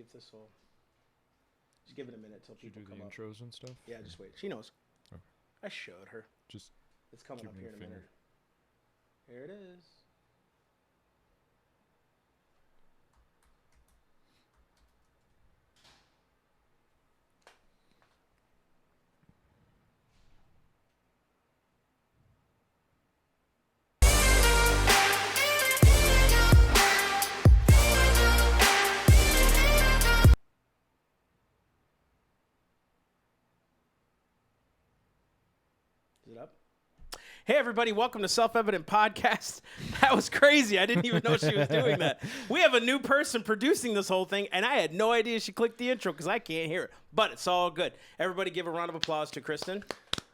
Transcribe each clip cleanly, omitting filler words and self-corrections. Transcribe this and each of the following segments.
mute this, so just give it a minute till people come up. Do the intros and stuff? Yeah, just wait. She knows. Okay. I showed her. Just It's coming up here in a minute. Here it is. Is it up? Hey, everybody. Welcome to Self-Evident Podcast. That was crazy. I didn't even know she was doing that. We have a new person producing this whole thing, and I had no idea she clicked the intro because I can't hear it. But it's all good. Everybody give a round of applause to Kristen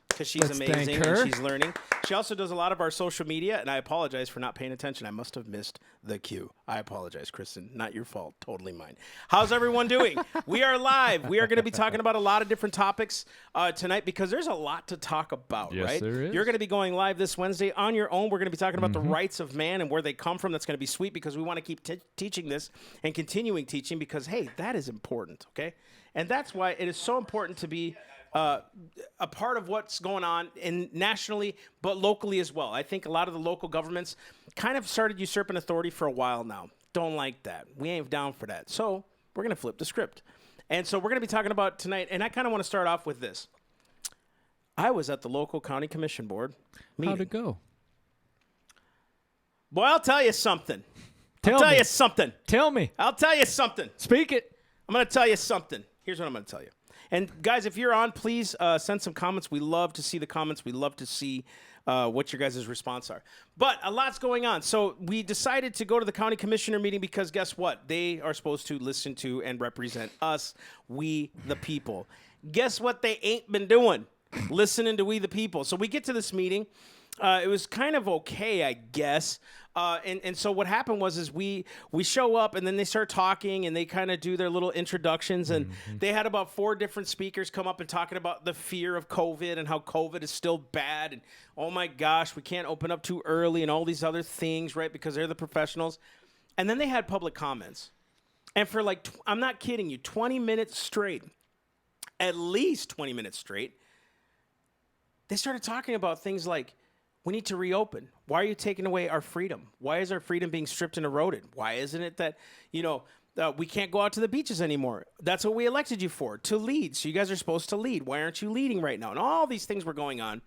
because she's amazing and she's learning. She also does a lot of our social media, and I apologize for not paying attention. I must have missed the cue. I apologize, Kristen. Not your fault. Totally mine. How's everyone doing? We are live. We are going to be talking about a lot of different topics tonight because there's a lot to talk about, yes, right? There is. You're going to be going live this Wednesday on your own. We're going to be talking about the rights of man and where they come from. That's going to be sweet because we want to keep teaching this and continuing teaching because, hey, that is important, okay? And that's why it is so important to be a part of what's going on nationally, but locally as well. I think a lot of the local governments kind of started usurping authority for a while now. Don't like that. We ain't down for that. So we're going to flip the script. And so we're going to be talking about tonight, and I kind of want to start off with this. I was at the local county commission board meeting. How'd it go? Boy, I'll tell you something. I'll tell you something. Tell me. I'll tell you something. Speak it. I'm going to tell you something. Here's what I'm going to tell you. And, guys, if you're on, please send some comments. We love to see the comments. We love to see what your guys' response are. But a lot's going on. So we decided to go to the county commissioner meeting because guess what? They are supposed to listen to and represent us, we the people. Guess what they ain't been doing? Listening to we the people. So we get to this meeting. It was kind of okay, I guess. And so what happened was we show up and then they start talking and they kind of do their little introductions and they had about 4 different speakers come up and talking about the fear of COVID and how COVID is still bad and oh my gosh, we can't open up too early and all these other things, right? Because they're the professionals. And then they had public comments. And for like, I'm not kidding you, 20 minutes straight, at least 20 minutes straight, they started talking about things like, we need to reopen. Why are you taking away our freedom? Why is our freedom being stripped and eroded? Why isn't it that, we can't go out to the beaches anymore? That's what we elected you for, to lead. So you guys are supposed to lead. Why aren't you leading right now? And all these things were going on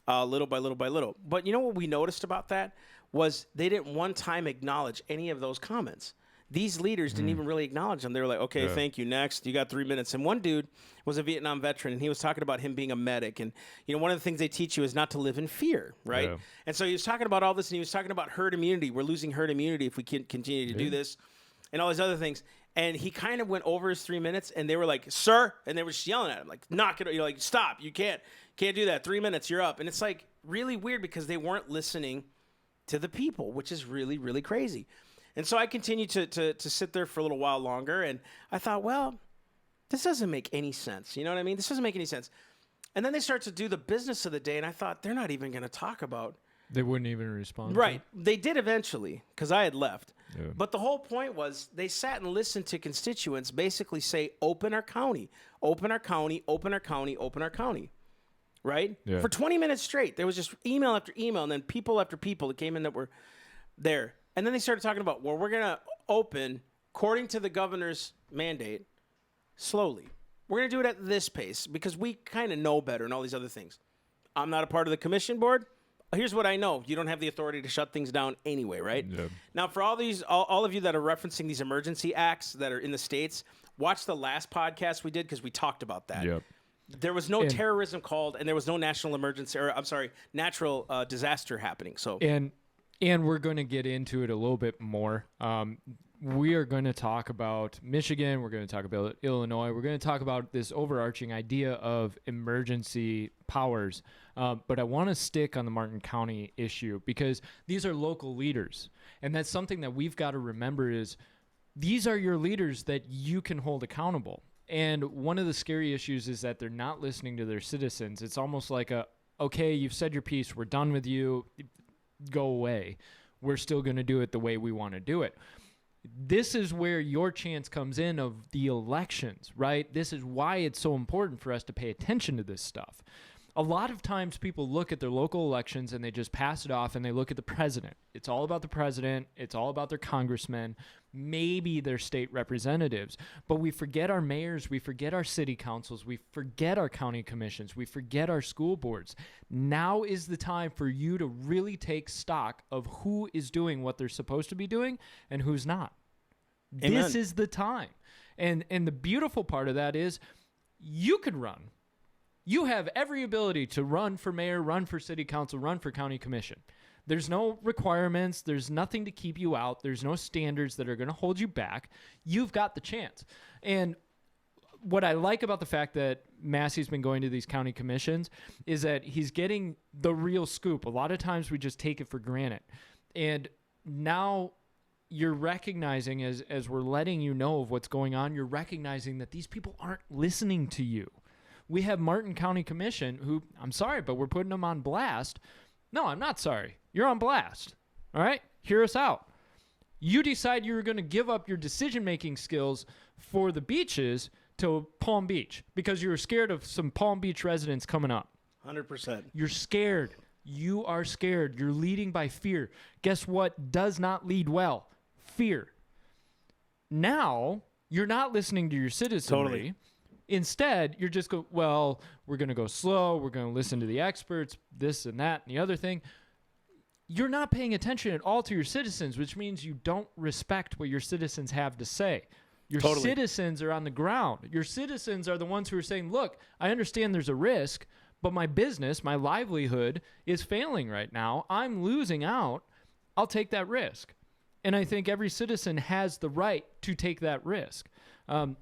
little by little by little. But you know what we noticed about that was they didn't one time acknowledge any of those comments. These leaders didn't even really acknowledge them. They were like, okay, thank you, next. You got 3 minutes. And one dude was a Vietnam veteran, and he was talking about him being a medic. And, one of the things they teach you is not to live in fear, right? Yeah. And so he was talking about all this, and he was talking about herd immunity. We're losing herd immunity if we can continue to do this, and all these other things. And he kind of went over his 3 minutes, and they were like, sir, and they were just yelling at him, like, knock it, like, stop, you can't do that. 3 minutes, you're up. And it's like really weird because they weren't listening to the people, which is really, really crazy. And so I continued to sit there for a little while longer, and I thought, well, this doesn't make any sense. You know what I mean? This doesn't make any sense. And then they start to do the business of the day, and I thought, they're not even going to talk about. They wouldn't even respond. Right. They did eventually because I had left. Yeah. But the whole point was they sat and listened to constituents basically say, open our county, open our county, open our county, open our county. Right? Yeah. For 20 minutes straight. There was just email after email, and then people after people that came in that were there. And then they started talking about, well, we're going to open, according to the governor's mandate, slowly. We're going to do it at this pace because we kind of know better and all these other things. I'm not a part of the commission board. Here's what I know. You don't have the authority to shut things down anyway, right? Yeah. Now, for all of you that are referencing these emergency acts that are in the states, watch the last podcast we did because we talked about that. Yep. There was no terrorism called, and there was no national emergency, or I'm sorry, natural disaster happening. So And we're going to get into it a little bit more. We are going to talk about Michigan. We're going to talk about Illinois. We're going to talk about this overarching idea of emergency powers. But I want to stick on the Martin County issue because these are local leaders. And that's something that we've got to remember is these are your leaders that you can hold accountable. And one of the scary issues is that they're not listening to their citizens. It's almost like okay, you've said your piece. We're done with you. Go away. We're still going to do it the way we want to do it. This is where your chance comes in of the elections, right? This is why it's so important for us to pay attention to this stuff. A lot of times people look at their local elections and they just pass it off and they look at the president. It's all about the president. It's all about their congressmen, maybe their state representatives. But we forget our mayors. We forget our city councils. We forget our county commissions. We forget our school boards. Now is the time for you to really take stock of who is doing what they're supposed to be doing and who's not. Amen. This is the time. And the beautiful part of that is you could run. You have every ability to run for mayor, run for city council, run for county commission. There's no requirements. There's nothing to keep you out. There's no standards that are going to hold you back. You've got the chance. And what I like about the fact that Massey's been going to these county commissions is that he's getting the real scoop. A lot of times we just take it for granted. And now you're recognizing, as we're letting you know of what's going on, you're recognizing that these people aren't listening to you. We have Martin County Commission who, I'm sorry, but we're putting them on blast. No, I'm not sorry. You're on blast. All right? Hear us out. You decide you're going to give up your decision-making skills for the beaches to Palm Beach because you were scared of some Palm Beach residents coming up. 100%. You're scared. You are scared. You're leading by fear. Guess what does not lead well? Fear. Now, you're not listening to your citizenry. Totally. Instead, you're just well, we're going to go slow. We're going to listen to the experts, this and that and the other thing. You're not paying attention at all to your citizens, which means you don't respect what your citizens have to say. Your citizens are on the ground. Your citizens are the ones who are saying, look, I understand there's a risk, but my business, my livelihood is failing right now. I'm losing out. I'll take that risk. And I think every citizen has the right to take that risk.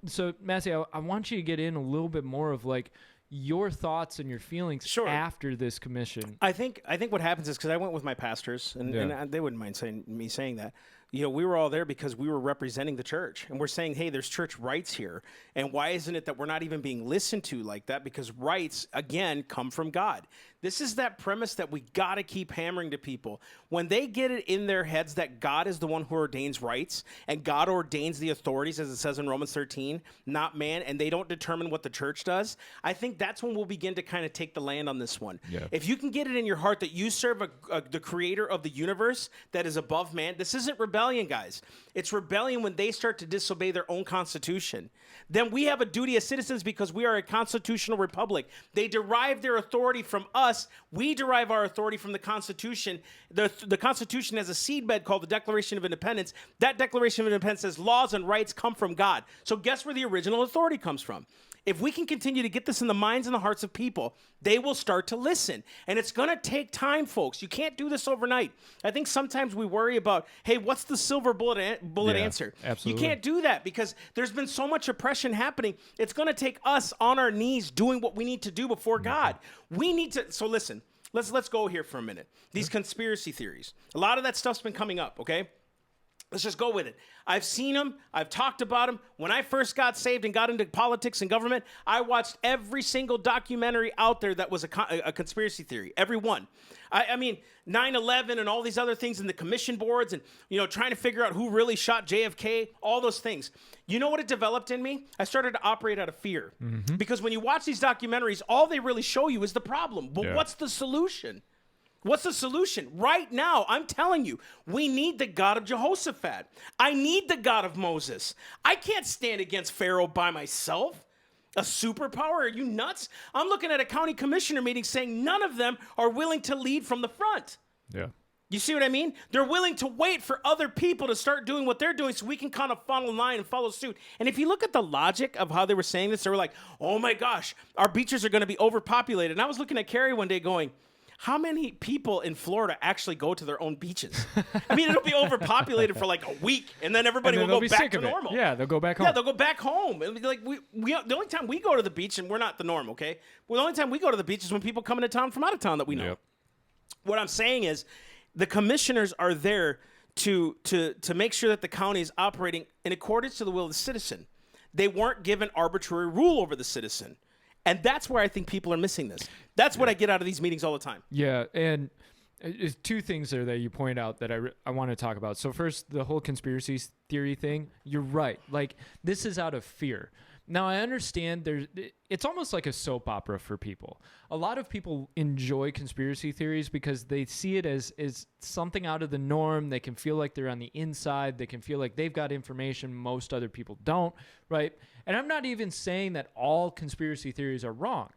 So, Massey, I want you to get in a little bit more of like your thoughts and your feelings after this commission. I think what happens is because I went with my pastors, and they wouldn't mind saying that. You know, we were all there because we were representing the church, and we're saying, hey, there's church rights here, and why isn't it that we're not even being listened to like that? Because rights, again, come from God. This is that premise that we got to keep hammering to people. When they get it in their heads that God is the one who ordains rights, and God ordains the authorities, as it says in Romans 13, not man, and they don't determine what the church does, I think that's when we'll begin to kind of take the land on this one. Yeah. If you can get it in your heart that you serve the creator of the universe that is above man, this isn't rebellion, guys. It's rebellion when they start to disobey their own constitution. Then we have a duty as citizens because we are a constitutional republic. They derive their authority from us. We derive our authority from the Constitution. The Constitution has a seedbed called the Declaration of Independence. That Declaration of Independence says laws and rights come from God. So guess where the original authority comes from? If we can continue to get this in the minds and the hearts of people, they will start to listen. And it's going to take time, folks. You can't do this overnight. I think sometimes we worry about, hey, what's the silver bullet answer? Absolutely. You can't do that because there's been so much oppression happening. It's going to take us on our knees doing what we need to do before God. We need to. So listen, let's go here for a minute. These conspiracy theories. A lot of that stuff's been coming up, okay? Let's just go with it. I've seen them. I've talked about them. When I first got saved and got into politics and government, I watched every single documentary out there that was a conspiracy theory. Every one. I mean, 9/11 and all these other things in the commission boards and, you know, trying to figure out who really shot JFK, all those things. You know what it developed in me? I started to operate out of fear. Because when you watch these documentaries, all they really show you is the problem. But what's the solution? What's the solution? Right now, I'm telling you, we need the God of Jehoshaphat. I need the God of Moses. I can't stand against Pharaoh by myself. A superpower? Are you nuts? I'm looking at a county commissioner meeting saying none of them are willing to lead from the front. Yeah. You see what I mean? They're willing to wait for other people to start doing what they're doing so we can kind of follow line and follow suit. And if you look at the logic of how they were saying this, they were like, oh my gosh, our beaches are going to be overpopulated. And I was looking at Carrie one day going, how many people in Florida actually go to their own beaches? I mean, it'll be overpopulated for like a week, and then everybody will go back to normal. Yeah, they'll go back home. Yeah, they'll go back home. It'll be like the only time we go to the beach, and we're not the norm, okay? Well, the only time we go to the beach is when people come into town from out of town that we know. Yep. What I'm saying is, the commissioners are there to make sure that the county is operating in accordance to the will of the citizen. They weren't given arbitrary rule over the citizen. And that's where I think people are missing this. That's what I get out of these meetings all the time. Yeah, and there's two things there that you point out that I want to talk about. So first, the whole conspiracy theory thing, you're right. Like, this is out of fear. Now, I understand it's almost like a soap opera for people. A lot of people enjoy conspiracy theories because they see it as something out of the norm. They can feel like they're on the inside. They can feel like they've got information most other people don't, right? And I'm not even saying that all conspiracy theories are wrong.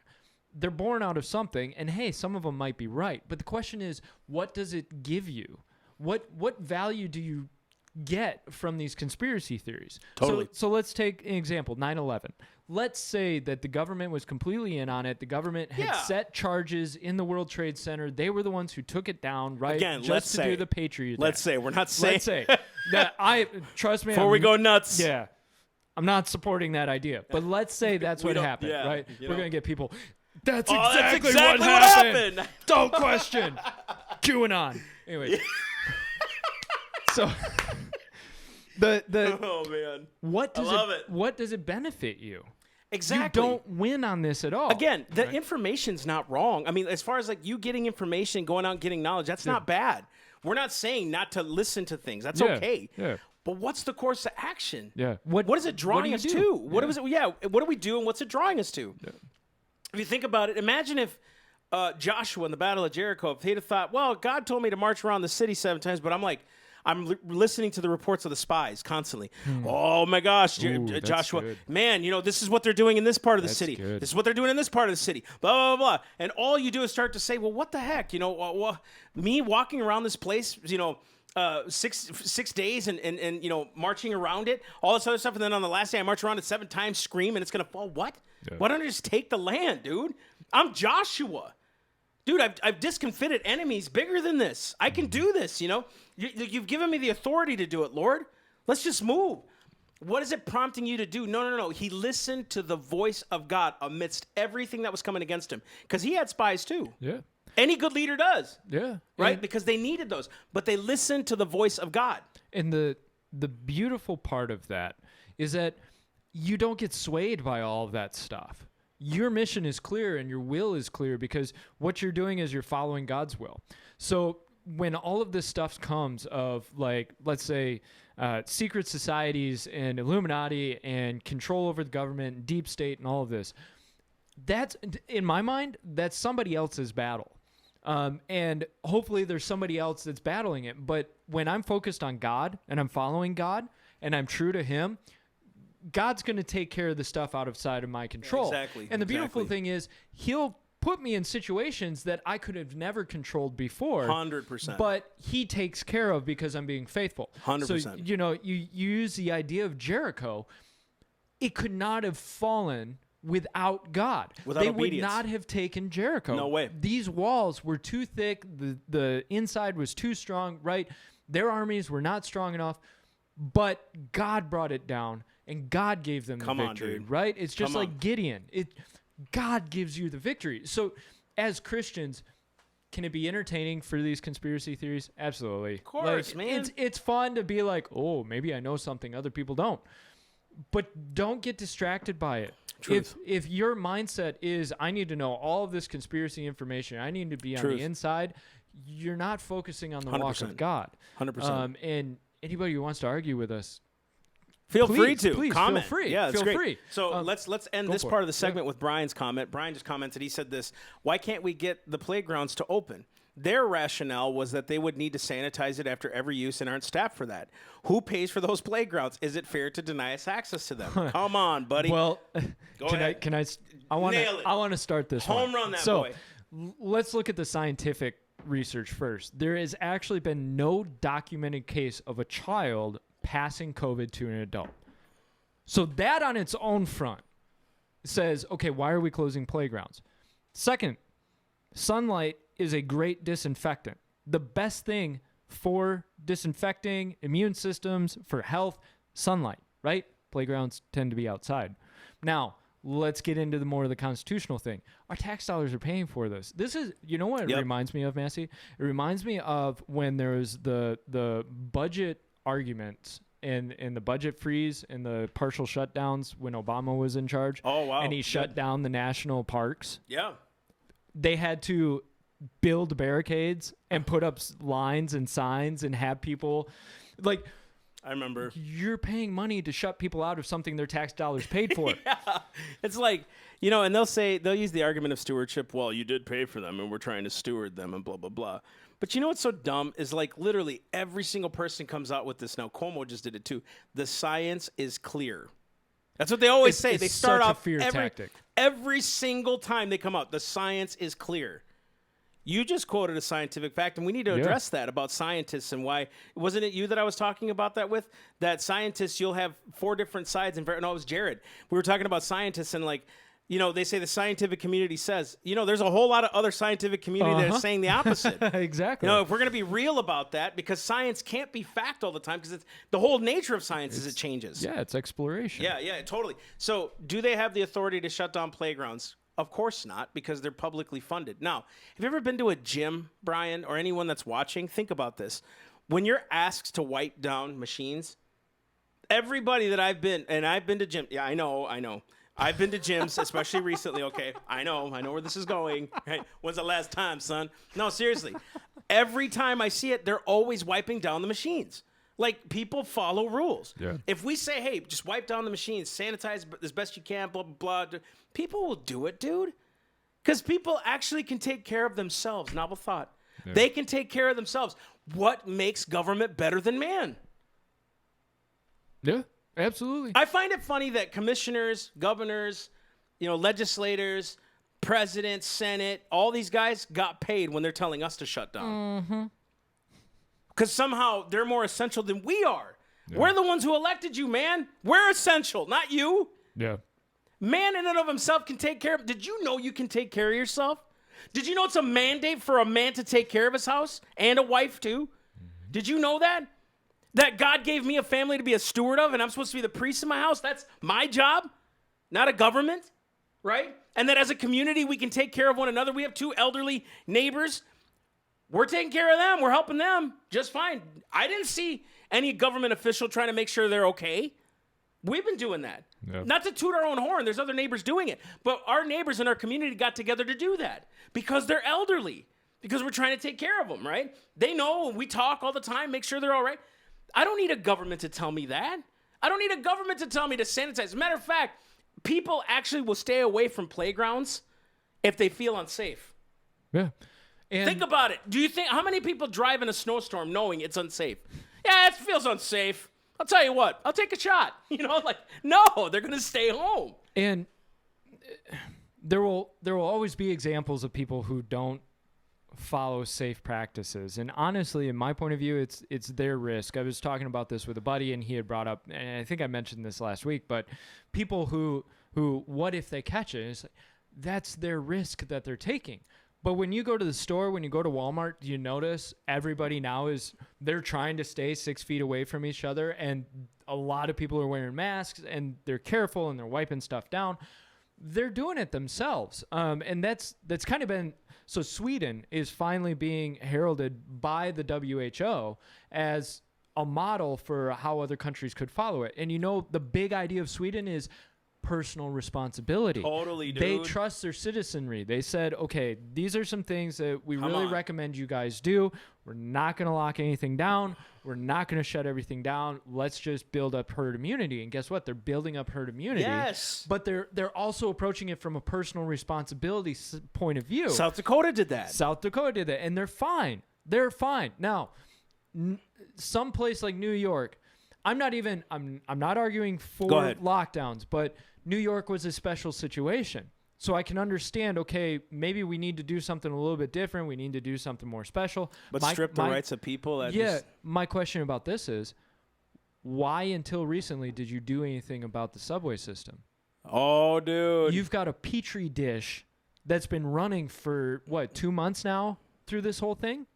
They're born out of something, and hey, some of them might be right. But the question is, what does it give you? What value do you get from these conspiracy theories? Totally. So let's take an example, 9/11. Let's say that the government was completely in on it. The government had set charges in the World Trade Center. They were the ones who took it down, right? Again, just to do the Patriot Act. Let's say we're not saying. Let's say that trust me. Before we go nuts. Yeah. I'm not supporting that idea, but let's say that's what happened, right? We're going to get people. That's exactly what happened. Don't question. QAnon. Anyway. So oh man, what does it benefit you? Exactly. You don't win on this at all. Again, the information's not wrong. I mean, as far as like you getting information, going out and getting knowledge, that's not bad. We're not saying not to listen to things. That's okay. Yeah. But what's the course of action? Yeah. What is it drawing us to? What is it? Yeah. What do we do, and what's it drawing us to? Yeah. If you think about it, imagine if Joshua in the Battle of Jericho, if he'd have thought, well, God told me to march around the city 7 times, but I'm listening to the reports of the spies constantly. Oh my gosh, Joshua, good. man, this is what they're doing in this part of the city. Good. This is what they're doing in this part of the city. Blah, blah, blah. And all you do is start to say, well, what the heck? Me walking around this place, 6 days and marching around it, all this other stuff. And then on the last day, I march around it 7 times, scream, and it's going to fall. What? Yeah. Why don't I just take the land, dude? I'm Joshua. Dude, I've discomfited enemies bigger than this. I can do this, You've given me the authority to do it, Lord. Let's just move. What is it prompting you to do? No. He listened to the voice of God amidst everything that was coming against him. Because he had spies too. Yeah. Any good leader does. Yeah. Right? Because they needed those. But they listened to the voice of God. And the beautiful part of that is that you don't get swayed by all of that stuff. Your mission is clear and your will is clear because what you're doing is you're following God's will. So when all of this stuff comes of, like, let's say, secret societies and Illuminati and control over the government and deep state and all of this, that's, in my mind, that's somebody else's battle. And hopefully there's somebody else that's battling it. But when I'm focused on God and I'm following God and I'm true to him, God's going to take care of the stuff outside of my control. Exactly. And the beautiful thing is he'll put me in situations that I could have never controlled before. 100%. But he takes care of because I'm being faithful. 100%. So, you use the idea of Jericho. It could not have fallen without God. Without they obedience. would not have taken Jericho. No way. These walls were too thick. The inside was too strong, right? Their armies were not strong enough, but God brought it down. And God gave them the victory, right? It's just like Gideon. God gives you the victory. So as Christians, can it be entertaining for these conspiracy theories? Absolutely. Of course, man. It's fun to be like, oh, maybe I know something other people don't. But don't get distracted by it. Truth. If your mindset is, I need to know all of this conspiracy information, I need to be on the inside, you're not focusing on the 100%. Walk of God. 100%. And anybody who wants to argue with us, Feel free to comment. Feel free. Yeah, that's feel great. Free. So let's end this part of the segment with Brian's comment. Brian just commented. He said this: why can't we get the playgrounds to open? Their rationale was that they would need to sanitize it after every use and aren't staffed for that. Who pays for those playgrounds? Is it fair to deny us access to them? Come on, buddy. Well, Go ahead. I want to start this home run that so, boy. Let's look at the scientific research first. There has actually been no documented case of a child passing COVID to an adult. So that on its own front says, okay, why are we closing playgrounds? Second, sunlight is a great disinfectant. The best thing for disinfecting immune systems, for health, sunlight, right? Playgrounds tend to be outside. Now, let's get into more of the constitutional thing. Our tax dollars are paying for this. This is, you know what it reminds me of, Massey? It reminds me of when there was the budget arguments and the budget freeze and the partial shutdowns when Obama was in charge. Oh, wow. And he shut down the national parks. Yeah. They had to build barricades and put up lines and signs and have people, like, I remember. You're paying money to shut people out of something their tax dollars paid for. Yeah. It's like, and they'll use the argument of stewardship. Well, you did pay for them and we're trying to steward them and blah, blah, blah. But you know what's so dumb is like literally every single person comes out with this. Now, Cuomo just did it too. The science is clear. That's what they always say. They start off fear tactic. Every single time they come out. The science is clear. You just quoted a scientific fact, and we need to address that about scientists and why. Wasn't it you that I was talking about that with? That scientists, you'll have 4 different sides. No, it was Jared. We were talking about scientists and like, they say the scientific community says, there's a whole lot of other scientific community that are saying the opposite. Exactly. If we're going to be real about that, because science can't be fact all the time, because it's the whole nature of science is it changes. Yeah, it's exploration. Yeah, totally. So do they have the authority to shut down playgrounds? Of course not, because they're publicly funded. Now, have you ever been to a gym, Brian, or anyone that's watching? Think about this. When you're asked to wipe down machines, everybody that I've been to gym. Yeah, I know. I've been to gyms, especially recently. Okay, I know where this is going. Right? When's the last time, son? No, seriously. Every time I see it, they're always wiping down the machines. Like, people follow rules. Yeah. If we say, hey, just wipe down the machines, sanitize as best you can, blah, blah, blah, people will do it, dude. Because people actually can take care of themselves. Novel thought. Yeah. They can take care of themselves. What makes government better than man? Yeah, absolutely. I find it funny that commissioners, governors, legislators, president, Senate, all these guys got paid when they're telling us to shut down. Mm-hmm. Because somehow they're more essential than we are. Yeah. We're the ones who elected you, man. We're essential, not you. Yeah. Man in and of himself can take care of. Did you know you can take care of yourself? Did you know it's a mandate for a man to take care of his house and a wife too? Mm-hmm. Did you know that? That God gave me a family to be a steward of, and I'm supposed to be the priest in my house? That's my job, not a government, right? And that as a community, we can take care of one another. We have 2 elderly neighbors. We're taking care of them. We're helping them just fine. I didn't see any government official trying to make sure they're okay. We've been doing that. Yep. Not to toot our own horn. There's other neighbors doing it. But our neighbors in our community got together to do that because they're elderly, because we're trying to take care of them, right? They know. We talk all the time, make sure they're all right. I don't need a government to tell me that. I don't need a government to tell me to sanitize. As a matter of fact, people actually will stay away from playgrounds if they feel unsafe. Yeah. And think about it. Do you think how many people drive in a snowstorm knowing it's unsafe? Yeah, it feels unsafe. I'll tell you what. I'll take a shot. No, they're going to stay home. And there will always be examples of people who don't follow safe practices. And honestly, in my point of view, it's their risk. I was talking about this with a buddy, and he had brought up, and I think I mentioned this last week, but people who what if they catch it? It's like, that's their risk that they're taking. But when you go to the store, when you go to Walmart, you notice everybody now they're trying to stay 6 feet away from each other. And a lot of people are wearing masks and they're careful and they're wiping stuff down. They're doing it themselves. And that's kind of been, so Sweden is finally being heralded by the WHO as a model for how other countries could follow it. And the big idea of Sweden is personal responsibility. Totally, dude. They trust their citizenry. They said, okay, these are some things that we really recommend you guys do. We're not going to lock anything down. We're not going to shut everything down. Let's just build up herd immunity. And guess what? They're building up herd immunity. Yes. But they're also approaching it from a personal responsibility point of view. South Dakota did that. And they're fine. They're fine. Now, some place like New York, I'm not arguing for lockdowns, but New York was a special situation. So I can understand, okay, maybe we need to do something a little bit different. We need to do something more special. But strip the rights of people? My question about this is, why until recently did you do anything about the subway system? Oh, dude. You've got a petri dish that's been running for, 2 months now through this whole thing?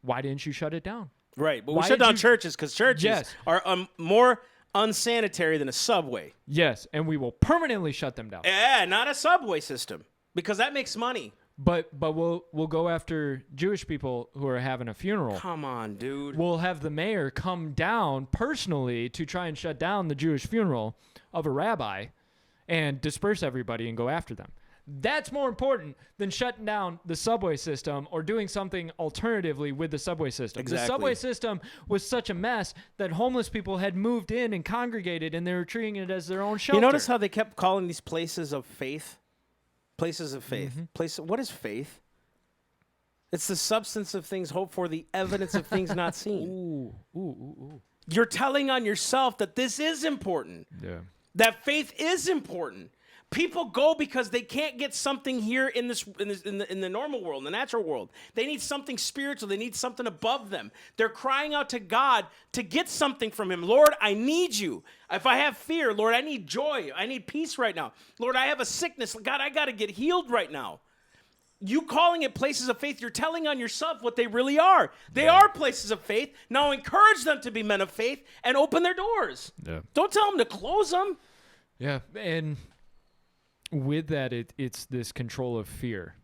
Why didn't you shut it down? Right, but we shut down churches because churches are more unsanitary than a subway. Yes, and we will permanently shut them down. Yeah, not a subway system, because that makes money. But we'll go after Jewish people who are having a funeral. Come on, dude. We'll have the mayor come down personally to try and shut down the Jewish funeral of a rabbi and disperse everybody and go after them. That's more important than shutting down the subway system or doing something alternatively with the subway system. Exactly. The subway system was such a mess that homeless people had moved in and congregated, and they were treating it as their own shelter. You notice how they kept calling these places of faith? Places of faith. What is faith? It's the substance of things hoped for, the evidence of things not seen. Ooh. You're telling on yourself that this is important. Yeah. That faith is important. People go because they can't get something here in the normal world, in the natural world. They need something spiritual. They need something above them. They're crying out to God to get something from him. Lord, I need you. If I have fear, Lord, I need joy. I need peace right now. Lord, I have a sickness. God, I got to get healed right now. You calling it places of faith, you're telling on yourself what they really are. They are places of faith. Now encourage them to be men of faith and open their doors. Yeah. Don't tell them to close them. Yeah, and with that, it's this control of fear,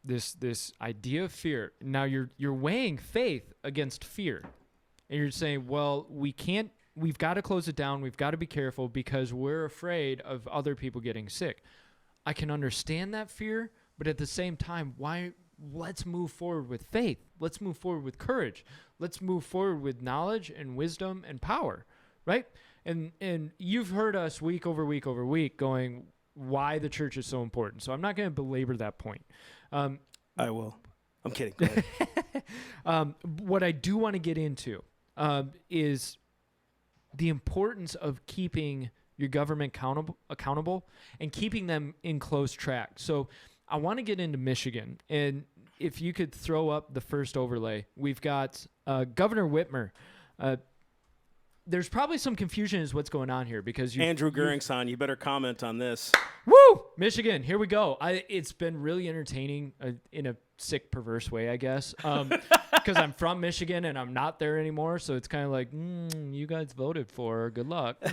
this idea of fear. Now you're weighing faith against fear, and you're saying, well, we've got to close it down. We've got to be careful because we're afraid of other people getting sick. I can understand that fear, but at the same time, let's move forward with faith. Let's move forward with courage. Let's move forward with knowledge and wisdom and power, right? And you've heard us week over week over week going why the church is so important. So I'm not going to belabor that point. I will. I'm kidding. Go ahead. What I do want to get into is the importance of keeping your government accountable and keeping them in close track. So I want to get into Michigan. And if you could throw up the first overlay, we've got Governor Whitmer. There's probably some confusion as what's going on here because Andrew Goeringson, you better comment on this. Woo! Michigan, here we go. It's been really entertaining in a sick, perverse way, I guess, because I'm from Michigan and I'm not there anymore. So it's kind of like, you guys voted for her. Good luck.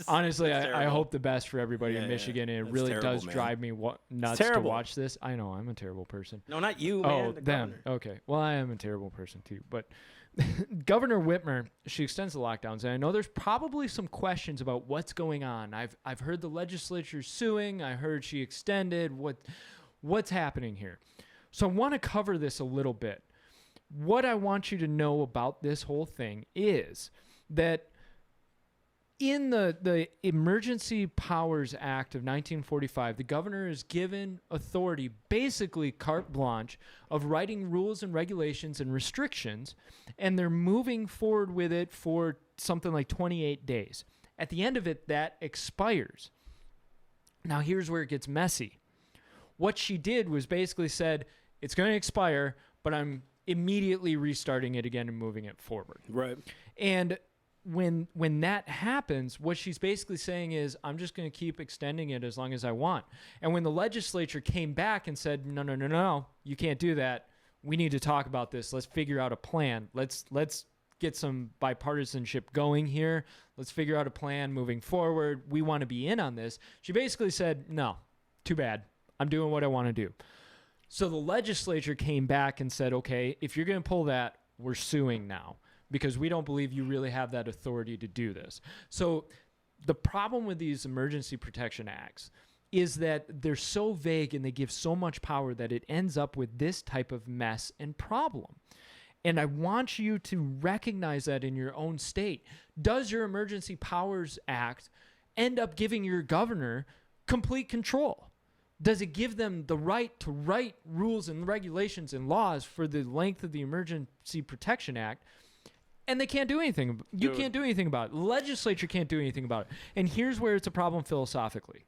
Honestly, I hope the best for everybody in Michigan, and it really terrible, does man. drive me nuts to watch this. I know, I'm a terrible person. No, not you, man. Oh, the them. governor. Okay. Well, I am a terrible person too, but Governor Whitmer, she extends the lockdowns, and I know there's probably some questions about what's going on. I've heard the legislature suing. I heard she extended. What's happening here? So I want to cover this a little bit. What I want you to know about this whole thing is that in the Emergency Powers Act of 1945, the governor is given authority, basically carte blanche, of writing rules and regulations and restrictions, and they're moving forward with it for something like 28 days. At the end of it, that expires. Now, here's where it gets messy. What she did was basically said, it's going to expire, but I'm immediately restarting it again and moving it forward. Right. And when that happens, what she's basically saying is, I'm just going to keep extending it as long as I want. And when the legislature came back and said, no, you can't do that. We need to talk about this. Let's figure out a plan. Let's get some bipartisanship going here. Let's figure out a plan moving forward. We want to be in on this. She basically said, no, too bad. I'm doing what I want to do. So the legislature came back and said, okay, if you're going to pull that, we're suing now, because we don't believe you really have that authority to do this. So the problem with these emergency protection acts is that they're so vague and they give so much power that it ends up with this type of mess and problem. And I want you to recognize that in your own state. Does your Emergency Powers Act end up giving your governor complete control? Does it give them the right to write rules and regulations and laws for the length of the Emergency Protection Act? And they can't do anything. You can't do anything about it. The legislature can't do anything about it. And here's where it's a problem philosophically.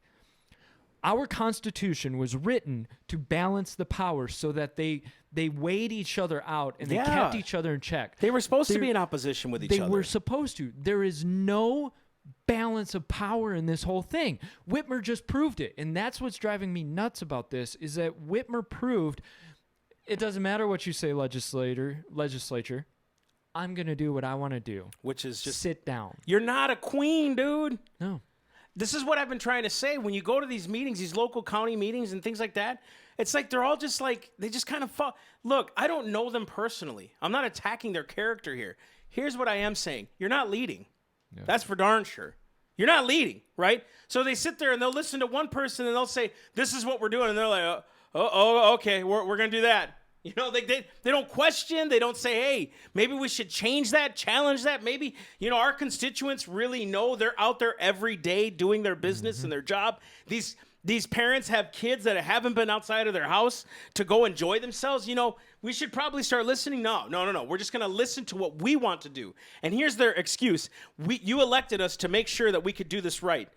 Our Constitution was written to balance the powers so that they weighed each other out and they kept each other in check. They were supposed to be in opposition with each other. They were supposed to. There is no balance of power in this whole thing. Whitmer just proved it. And that's what's driving me nuts about this, is that Whitmer proved it doesn't matter what you say, legislature. I'm going to do what I want to do. Which is just sit down. You're not a queen, dude. No. This is what I've been trying to say. When you go to these meetings, these local county meetings and things like that, it's like they're all just like, they just kind of fall. Look, I don't know them personally. I'm not attacking their character here. Here's what I am saying. You're not leading. Yeah. That's for darn sure. You're not leading, right? So they sit there and they'll listen to one person and they'll say, this is what we're doing. And they're like, okay, we're going to do that. You know, they don't question. They don't say, hey, maybe we should change that, challenge that. Maybe, you know, our constituents really know they're out there every day doing their business and their job. These parents have kids that haven't been outside of their house to go enjoy themselves. You know, we should probably start listening. No. We're just going to listen to what we want to do. And here's their excuse. You elected us to make sure that we could do this right.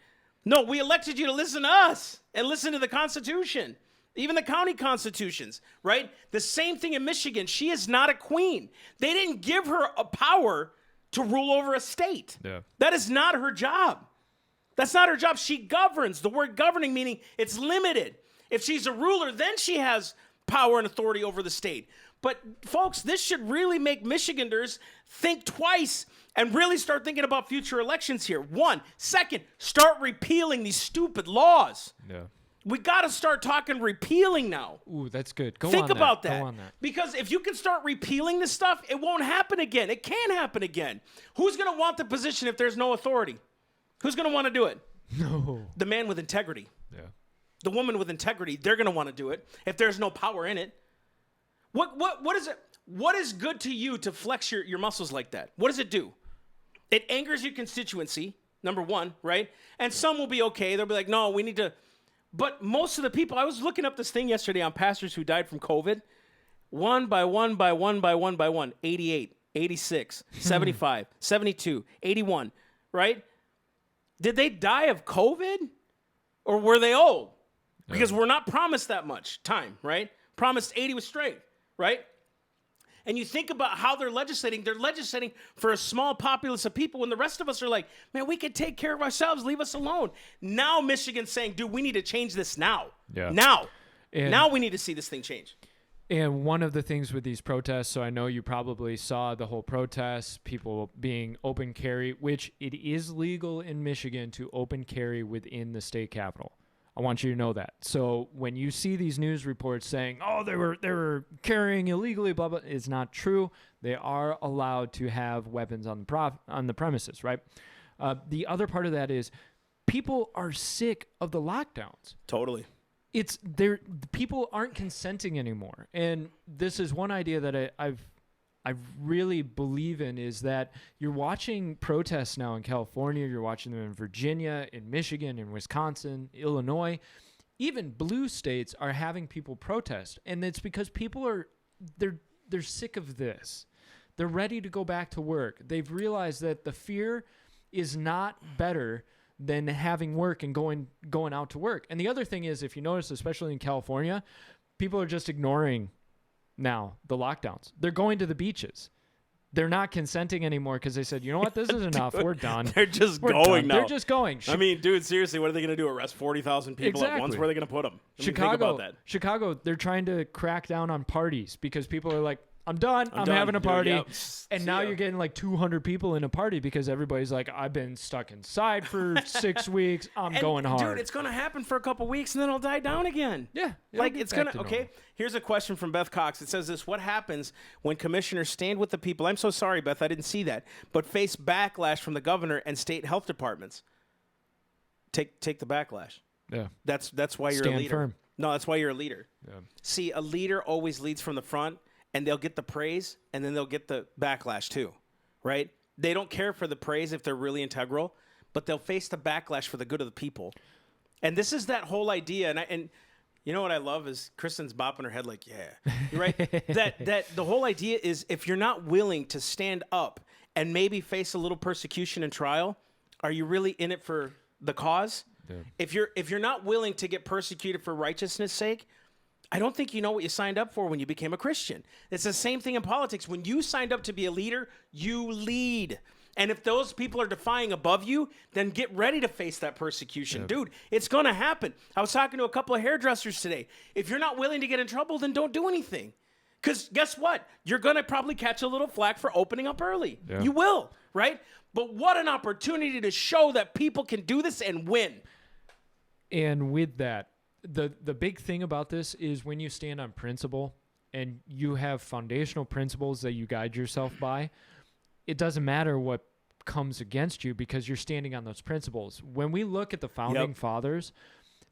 No, we elected you to listen to us and listen to the Constitution. Even the county constitutions, right? The same thing in Michigan. She is not a queen. They didn't give her a power to rule over a state. Yeah. That is not her job. That's not her job. She governs. The word governing meaning it's limited. If she's a ruler, then she has power and authority over the state. But folks, this should really make Michiganders think twice and really start thinking about future elections here. One. Second, start repealing these stupid laws. Yeah. We got to start talking repealing now. Ooh, that's good. Think about that. Go on that. Because if you can start repealing this stuff, it won't happen again. It can happen again. Who's going to want the position if there's no authority? Who's going to want to do it? No. The man with integrity. Yeah. The woman with integrity, they're going to want to do it if there's no power in it. What is it? What is good to you to flex your muscles like that? What does it do? It angers your constituency, number one, right? And some will be okay. They'll be like, no, we need to. But most of the people, I was looking up this thing yesterday on pastors who died from COVID. One by one by one by one by one. 88, 86, 75, 72, 81, right? Did they die of COVID? Or were they old? Because we're not promised that much time, right? Promised 80 with strength, right? And you think about how they're legislating for a small populace of people when the rest of us are like, man, we could take care of ourselves, leave us alone. Now Michigan's saying, dude, we need to change this now. Yeah. Now we need to see this thing change. And one of the things with these protests, so I know you probably saw the whole protests, people being open carry, which it is legal in Michigan to open carry within the state capitol. I want you to know that. So when you see these news reports saying, oh, they were carrying illegally, blah, blah, it's not true. They are allowed to have weapons on the premises, right? The other part of that is people are sick of the lockdowns. Totally. People aren't consenting anymore. And this is one idea that I really believe in, is that you're watching protests now in California, you're watching them in Virginia, in Michigan, in Wisconsin, Illinois. Even blue states are having people protest. And it's because people they're sick of this. They're ready to go back to work. They've realized that the fear is not better than having work and going out to work. And the other thing is, if you notice, especially in California, people are just ignoring now the lockdowns. They're going to the beaches. They're not consenting anymore because they said, you know what, this is enough. We're done. They're just going now. They're just going. I mean, dude, seriously, what are they going to do? Arrest 40,000 people at once? Where are they going to put them? Think about that. Chicago, they're trying to crack down on parties because people are like, I'm done. I'm having a party. Yep. And now you're getting like 200 people in a party because everybody's like, I've been stuck inside for 6 weeks. I'm going hard. Dude, it's going to happen for a couple weeks and then it'll die down again. Yeah. Like it's going to, okay. Here's a question from Beth Cox. It says this: what happens when commissioners stand with the people? I'm so sorry, Beth, I didn't see that. But face backlash from the governor and state health departments. Take the backlash. Yeah. That's why you're a leader. Firm. No, that's why you're a leader. Yeah. See, a leader always leads from the front. And they'll get the praise, and then they'll get the backlash too, right? They don't care for the praise if they're really integral, but they'll face the backlash for the good of the people. And this is that whole idea. And you know what I love is Kristen's bopping her head like, yeah, you're right. that the whole idea is if you're not willing to stand up and maybe face a little persecution and trial, are you really in it for the cause? Yeah. If you're not willing to get persecuted for righteousness' sake, I don't think you know what you signed up for when you became a Christian. It's the same thing in politics. When you signed up to be a leader, you lead. And if those people are defying above you, then get ready to face that persecution. Yep. Dude, it's going to happen. I was talking to a couple of hairdressers today. If you're not willing to get in trouble, then don't do anything. Because guess what? You're going to probably catch a little flack for opening up early. Yeah. You will, right? But what an opportunity to show that people can do this and win. And with that, the big thing about this is when you stand on principle and you have foundational principles that you guide yourself by, it doesn't matter what comes against you because you're standing on those principles. When we look at the founding fathers,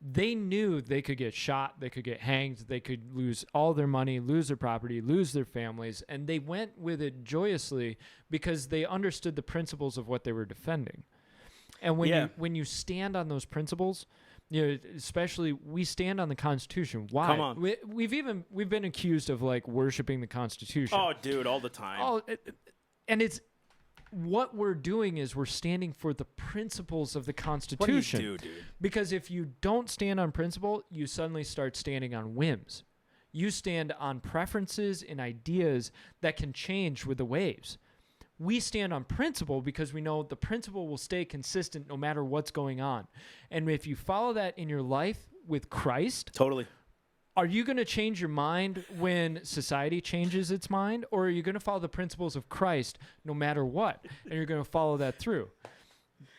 they knew they could get shot, they could get hanged, they could lose all their money, lose their property, lose their families, and they went with it joyously because they understood the principles of what they were defending. And when you stand on those principles, especially we stand on the Constitution. Why? Come on. We've been accused of like worshiping the Constitution. Oh, dude, all the time. And it's what we're doing is we're standing for the principles of the Constitution. What do you do, dude? Because if you don't stand on principle, you suddenly start standing on whims. You stand on preferences and ideas that can change with the waves. We stand on principle because we know the principle will stay consistent no matter what's going on. And if you follow that in your life with Christ, Totally. are you going to change your mind when society changes its mind, or are you going to follow the principles of Christ no matter what, and you're going to follow that through?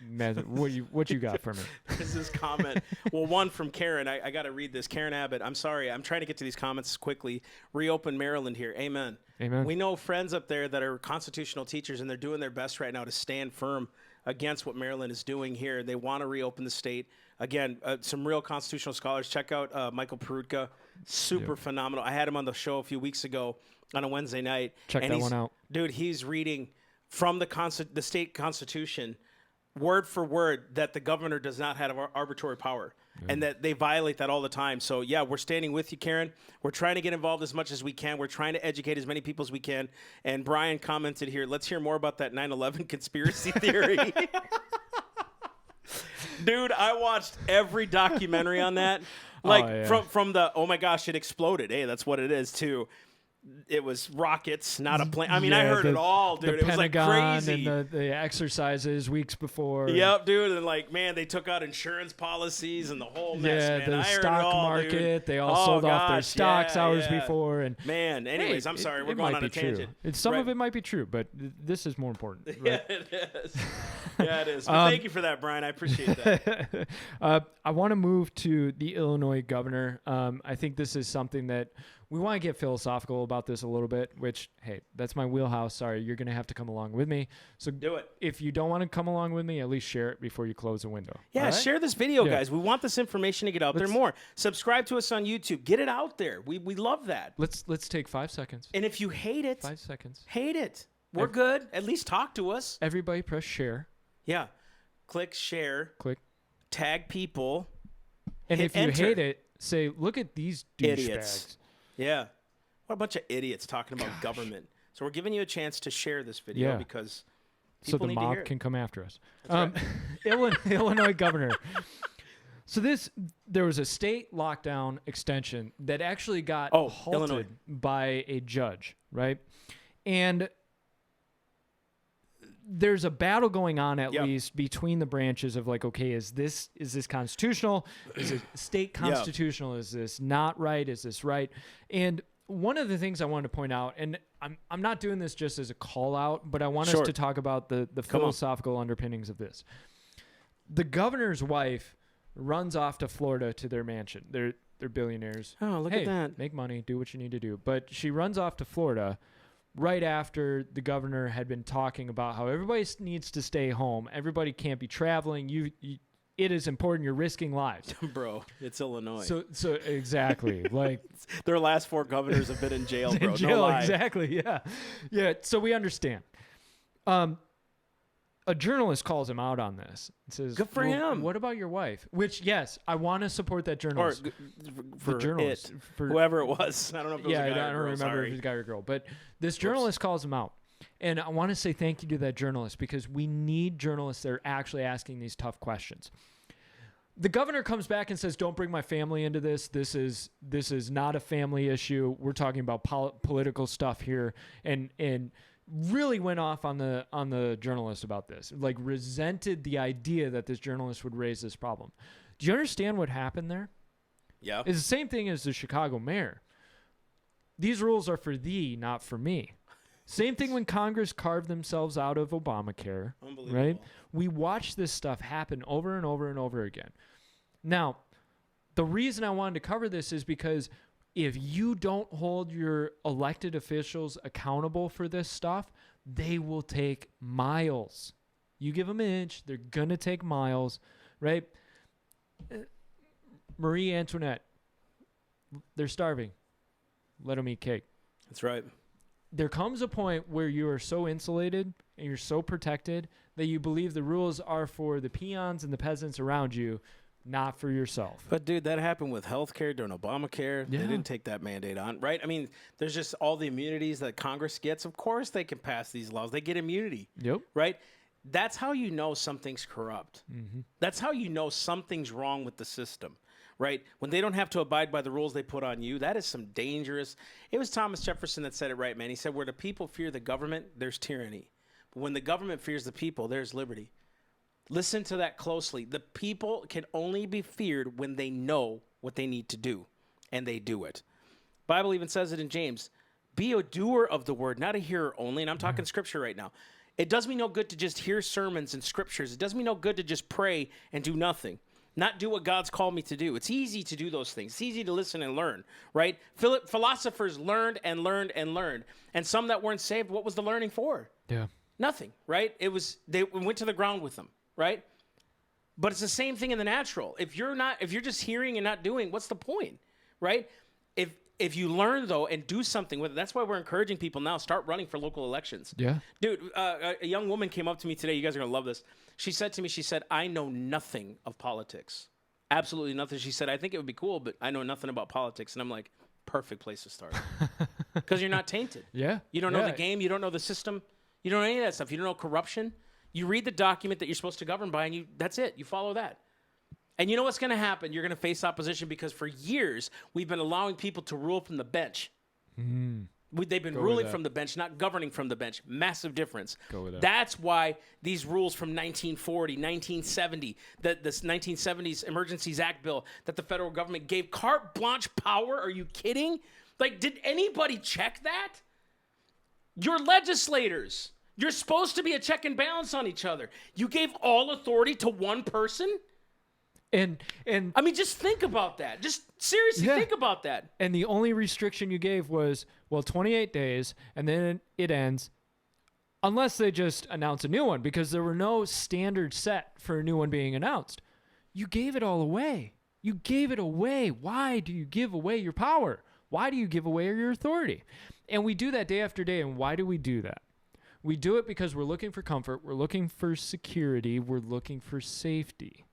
Man, what you got for me? This is comment. Well, one from Karen. I got to read this. Karen Abbott. I'm sorry. I'm trying to get to these comments quickly. Reopen Maryland here. Amen. Amen. We know friends up there that are constitutional teachers, and they're doing their best right now to stand firm against what Maryland is doing here. They want to reopen the state. Again, some real constitutional scholars. Check out Michael Perutka. Super phenomenal. I had him on the show a few weeks ago on a Wednesday night. Check that one out. Dude, he's reading from the state constitution word for word that the governor does not have arbitrary power and that they violate that all the time. So, yeah, we're standing with you, Karen. We're trying to get involved as much as we can. We're trying to educate as many people as we can. And Brian commented here, let's hear more about that 9/11 conspiracy theory. Dude, I watched every documentary on that. From the, oh, my gosh, it exploded. Hey, that's what it is, too. It was rockets, not a plane. I mean, I heard it all, dude. It was like crazy. And the exercises weeks before. Yep, dude. And like, man, they took out insurance policies and the whole mess, man. The I heard stock it all, market. Dude. They all sold off their stocks hours before. And man, anyways, I'm sorry. We're going on a tangent. Some of it might be true, but this is more important. Right? Yeah, it is. Yeah, it is. But thank you for that, Brian. I appreciate that. I want to move to the Illinois governor. I think this is something that we want to get philosophical about this a little bit, which, hey, that's my wheelhouse. Sorry, you're going to have to come along with me. So do it. If you don't want to come along with me, at least share it before you close the window. Yeah, share this video, guys. We want this information to get out there more. Subscribe to us on YouTube. Get it out there. We love that. Let's take 5 seconds. And if you hate it, 5 seconds. Hate it. We're good. At least talk to us. Everybody press share. Yeah. Click share. Click. Tag people. And if you hate it, say, look at these idiots. Yeah. What a bunch of idiots talking about government. So we're giving you a chance to share this video because people need to hear it. So the mob can come after us. Right. Illinois governor. So there was a state lockdown extension that actually got halted by a judge, right? And there's a battle going on at least between the branches of like, okay, is this constitutional? Is it state constitutional? Is this not right? Is this right? And one of the things I wanted to point out, and I'm not doing this just as a call out, but I want us to talk about the philosophical underpinnings of this. The governor's wife runs off to Florida to their mansion. They're billionaires. Oh, look at that. Make money, do what you need to do. But she runs off to Florida right after the governor had been talking about how everybody needs to stay home. Everybody can't be traveling. It is important. You're risking lives. Bro, it's Illinois. So exactly. Like their last 4 governors have been in jail, bro. In jail, no lie. Exactly. Yeah. Yeah. So we understand. A journalist calls him out on this and says, good for him. What about your wife? Which, yes, I want to support that journalist. Or for the journalist. For whoever it was. I don't know if it was a guy or a girl. I don't remember if it was a guy or a girl. But this journalist calls him out. And I want to say thank you to that journalist because we need journalists that are actually asking these tough questions. The governor comes back and says, don't bring my family into this. This is not a family issue. We're talking about political stuff here. And really went off on the journalist about this, like resented the idea that this journalist would raise this problem. Do you understand what happened there? Yeah. It's the same thing as the Chicago mayor. These rules are for thee, not for me. Same thing when Congress carved themselves out of Obamacare, right? We watch this stuff happen over and over and over again. Now, the reason I wanted to cover this is because if you don't hold your elected officials accountable for this stuff, they will take miles You give them an inch, they're going to take miles, right? Marie Antoinette, they're starving. Let them eat cake. That's right. There comes a point where you are so insulated and you're so protected that you believe the rules are for the peons and the peasants around you, not for yourself. But, dude, that happened with healthcare during Obamacare. Yeah. They didn't take that mandate on, right? I mean, there's just all the immunities that Congress gets. Of course they can pass these laws. They get immunity, Yep. right? That's how you know something's corrupt. Mm-hmm. That's how you know something's wrong with the system, right? When they don't have to abide by the rules they put on you, that is some dangerous. It was Thomas Jefferson that said it right, man. He said, where the people fear the government, there's tyranny. But when the government fears the people, there's liberty. Listen to that closely. The people can only be feared when they know what they need to do, and they do it. Bible even says it in James. Be a doer of the word, not a hearer only. And I'm talking scripture right now. It does me no good to just hear sermons and scriptures. It does me no good to just pray and do nothing. Not do what God's called me to do. It's easy to do those things. It's easy to listen and learn, right? Philosophers learned and learned and learned. And some that weren't saved, what was the learning for? Yeah. Nothing, right? They went to the ground with them, right? But it's the same thing in the natural. If you're just hearing and not doing, what's the point, right? If you learn, though, and do something with it, that's why we're encouraging people now, start running for local elections. Yeah. Dude, a young woman came up to me today. You guys are going to love this. She said to me, I know nothing of politics. Absolutely nothing. She said, I think it would be cool, but I know nothing about politics. And I'm like, perfect place to start. Because you're not tainted. Yeah. You don't know the game. You don't know the system. You don't know any of that stuff. You don't know corruption. You read the document that you're supposed to govern by, and that's it. You follow that. And you know what's going to happen? You're going to face opposition because for years, we've been allowing people to rule from the bench. They've been ruling from the bench, not governing from the bench. Massive difference. Go with that. That's why these rules from 1940, 1970, the 1970s Emergencies Act bill that the federal government gave carte blanche power. Are you kidding? Like, did anybody check that? Your legislators. You're supposed to be a check and balance on each other. You gave all authority to one person? And I mean, just think about that. Just seriously think about that. And the only restriction you gave was, 28 days, and then it ends, unless they just announce a new one, because there were no standards set for a new one being announced. You gave it all away. You gave it away. Why do you give away your power? Why do you give away your authority? And we do that day after day. And why do we do that? We do it because we're looking for comfort. We're looking for security. We're looking for safety.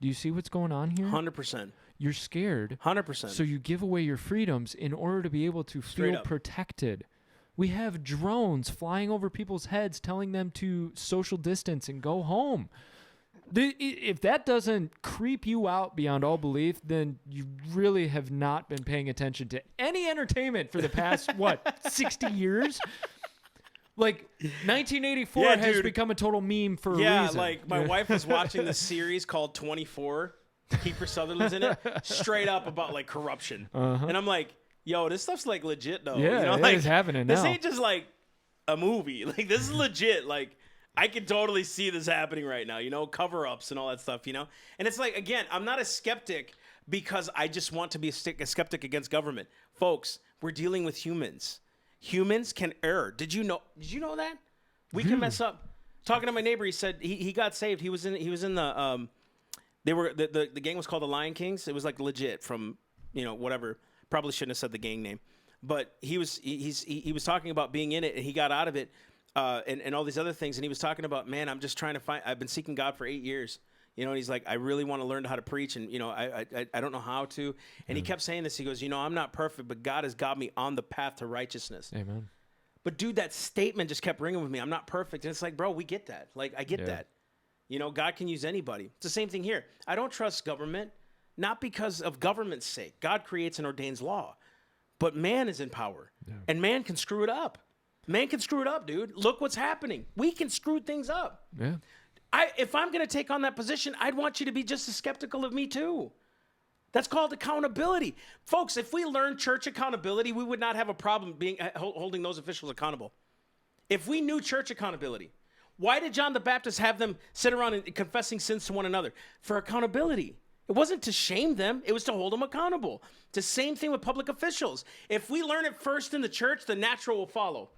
Do you see what's going on here? 100%. You're scared. 100%. So you give away your freedoms in order to be able to feel protected. We have drones flying over people's heads telling them to social distance and go home. If that doesn't creep you out beyond all belief, then you really have not been paying attention to any entertainment for the past, 60 years? Like, 1984 has become a total meme for a reason. Yeah, like, my wife was watching this series called 24. Kiefer Sutherland's in it. Straight up about, like, corruption. And I'm like, yo, this stuff's, like, legit, though. Yeah, you know, it like, is happening now. This ain't just, like, a movie. Like, this is legit. Like, I can totally see this happening right now, you know, cover-ups and all that stuff, you know? And it's like, again, I'm not a skeptic because I just want to be a skeptic against government. Folks, we're dealing with humans. Humans can err. Did you know that? We can mess up. Talking to my neighbor, he said he got saved. He was in the the gang was called the Lion Kings. It was like legit from, whatever. Probably shouldn't have said the gang name. But he was talking about being in it, and he got out of it and all these other things, and he was talking about, man, I'm just trying to I've been seeking God for 8 years. And he's like, I really want to learn how to preach, and I don't know how to. And he kept saying this. He goes, I'm not perfect, but God has got me on the path to righteousness. Amen. But dude, that statement just kept ringing with me. I'm not perfect, and it's like, bro, we get that. Like, I get that. God can use anybody. It's the same thing here. I don't trust government, not because of government's sake. God creates and ordains law, but man is in power, and man can screw it up. Man can screw it up, dude. Look what's happening. We can screw things up. Yeah. If I'm going to take on that position, I'd want you to be just as skeptical of me too. That's called accountability. Folks, if we learned church accountability, we would not have a problem holding those officials accountable. If we knew church accountability, why did John the Baptist have them sit around and confessing sins to one another? For accountability. It wasn't to shame them. It was to hold them accountable. It's the same thing with public officials. If we learn it first in the church, the natural will follow.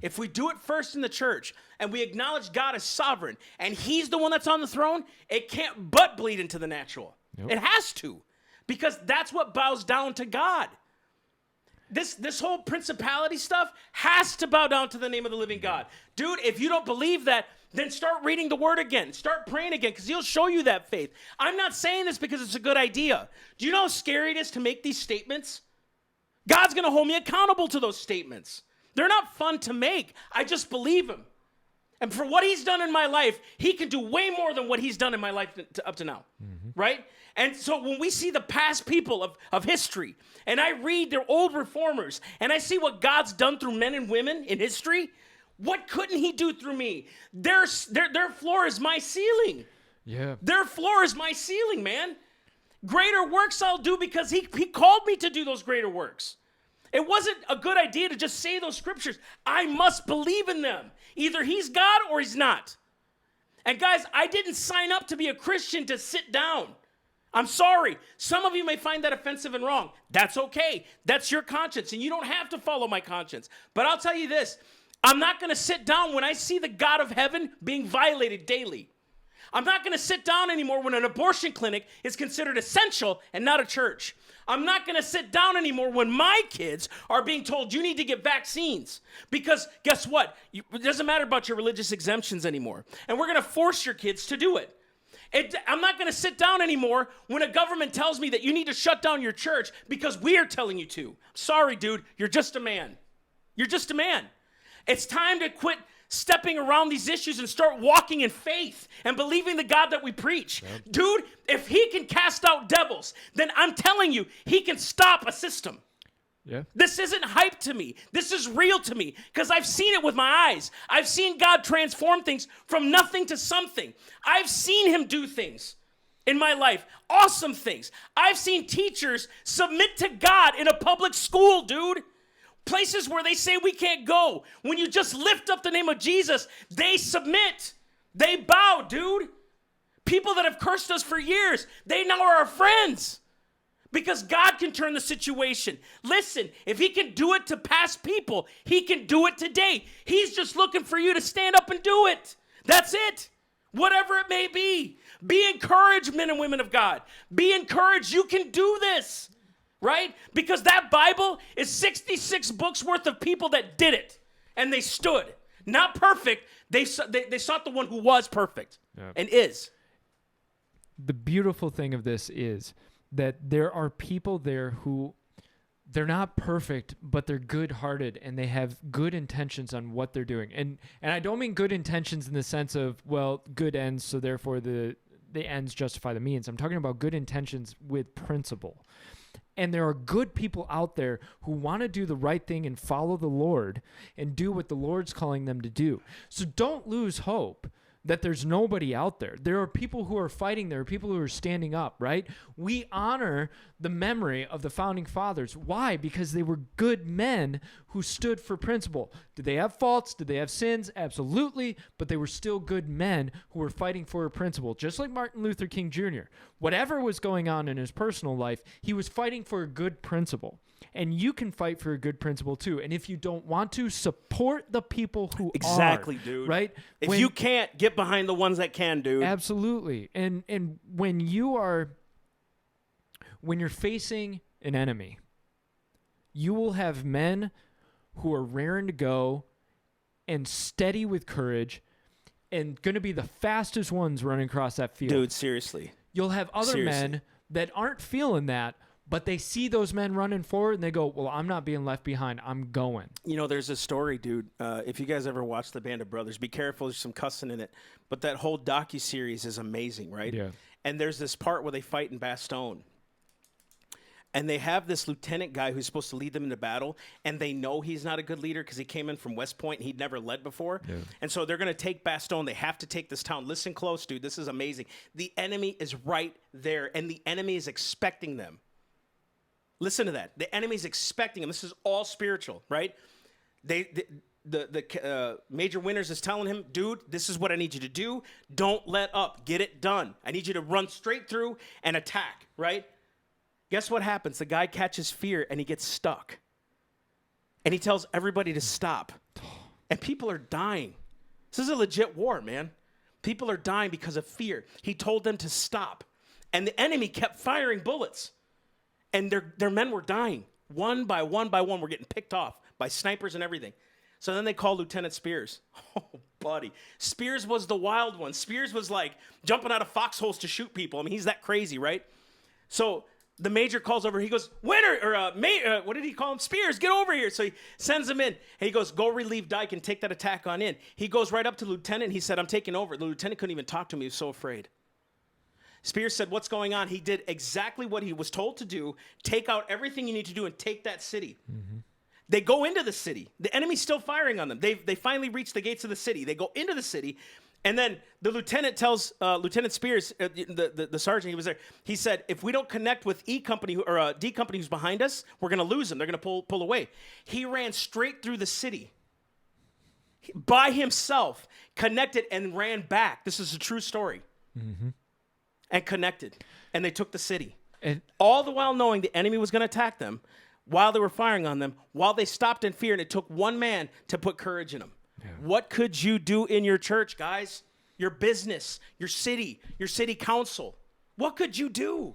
If we do it first in the church and we acknowledge God as sovereign and he's the one that's on the throne, it can't but bleed into the natural. Yep. It has to, because that's what bows down to God. This whole principality stuff has to bow down to the name of the living God. Dude, if you don't believe that, then start reading the word again. Start praying again, because he'll show you that faith. I'm not saying this because it's a good idea. Do you know how scary it is to make these statements? God's going to hold me accountable to those statements. They're not fun to make. I just believe him. And for what he's done in my life, he can do way more than what he's done in my life up to now. Right? And so when we see the past people of history, and I read their old reformers, and I see what God's done through men and women in history, what couldn't he do through me? Their floor is my ceiling. Yeah. Their floor is my ceiling, man. Greater works I'll do because he called me to do those greater works. It wasn't a good idea to just say those scriptures. I must believe in them. Either he's God or he's not. And guys, I didn't sign up to be a Christian to sit down. I'm sorry. Some of you may find that offensive and wrong. That's okay. That's your conscience, and you don't have to follow my conscience. But I'll tell you this. I'm not going to sit down when I see the God of heaven being violated daily. I'm not going to sit down anymore when an abortion clinic is considered essential and not a church. I'm not going to sit down anymore when my kids are being told you need to get vaccines. Because guess what? It doesn't matter about your religious exemptions anymore. And we're going to force your kids to do it. I'm not going to sit down anymore when a government tells me that you need to shut down your church because we are telling you to. Sorry, dude. You're just a man. You're just a man. It's time to quit stepping around these issues and start walking in faith and believing the God that we preach. Yep. Dude, if he can cast out devils, then I'm telling you, he can stop a system. Yeah. This isn't hype to me. This is real to me because I've seen it with my eyes. I've seen God transform things from nothing to something. I've seen him do things in my life, awesome things. I've seen teachers submit to God in a public school, dude. Places where they say we can't go. When you just lift up the name of Jesus, they submit. They bow, dude. People that have cursed us for years, they now are our friends. Because God can turn the situation. Listen, if he can do it to past people, he can do it today. He's just looking for you to stand up and do it. That's it. Whatever it may be. Be encouraged, men and women of God. Be encouraged. You can do this. Right? Because that Bible is 66 books worth of people that did it. And they stood. Not perfect. They sought the one who was perfect. Yep. And is. The beautiful thing of this is that there are people there who, they're not perfect, but they're good-hearted and they have good intentions on what they're doing. And I don't mean good intentions in the sense of, well, good ends, so therefore the ends justify the means. I'm talking about good intentions with principle. And there are good people out there who want to do the right thing and follow the Lord and do what the Lord's calling them to do. So don't lose hope that there's nobody out there. There are people who are fighting. There are people who are standing up, right? We honor the memory of the founding fathers. Why? Because they were good men who stood for principle. Did they have faults? Did they have sins? Absolutely. But they were still good men who were fighting for a principle. Just like Martin Luther King Jr. Whatever was going on in his personal life, he was fighting for a good principle. And you can fight for a good principle too. And if you don't want to, support the people who exactly, are. Dude. Right? If you can't, get behind the ones that can, dude. Absolutely. And when you're facing an enemy, you will have men who are raring to go and steady with courage and going to be the fastest ones running across that field. Dude, seriously. You'll have other men that aren't feeling that, but they see those men running forward and they go, well, I'm not being left behind. I'm going. You know, there's a story, dude. If you guys ever watched The Band of Brothers, be careful. There's some cussing in it. But that whole docuseries is amazing, right? Yeah. And there's this part where they fight in Bastogne. And they have this lieutenant guy who's supposed to lead them into battle. And they know he's not a good leader because he came in from West Point and he'd never led before. Yeah. And so they're going to take Bastogne. They have to take this town. Listen close, dude. This is amazing. The enemy is right there. And the enemy is expecting them. Listen to that. The enemy's expecting them. This is all spiritual, right? Major Winters is telling him, dude, this is what I need you to do. Don't let up. Get it done. I need you to run straight through and attack, right? Guess what happens? The guy catches fear and he gets stuck. And he tells everybody to stop. And people are dying. This is a legit war, man. People are dying because of fear. He told them to stop. And the enemy kept firing bullets. And their men were dying. One by one by one, were getting picked off by snipers and everything. So then they called Lieutenant Spears. Oh, buddy. Spears was the wild one. Spears was like jumping out of foxholes to shoot people. I mean, he's that crazy, right? So the major calls over. He goes, Winter, or what did he call him? Spears, get over here. So he sends him in. And he goes, go relieve Dyke and take that attack on in. He goes right up to Lieutenant. And he said, I'm taking over. The lieutenant couldn't even talk to him. He was so afraid. Spears said, what's going on? He did exactly what he was told to do. Take out everything you need to do and take that city. Mm-hmm. They go into the city. The enemy's still firing on them. They finally reach the gates of the city. They go into the city. And then the lieutenant tells Lieutenant Spears, the sergeant, he was there. He said, if we don't connect with E Company or D Company who's behind us, we're going to lose them. They're going to pull away. He ran straight through the city by himself, connected, and ran back. This is a true story. Mm-hmm. And connected. And they took the city. And all the while knowing the enemy was going to attack them while they were firing on them, while they stopped in fear, and it took one man to put courage in them. Yeah. What could you do in your church, guys? Your business, your city council. What could you do?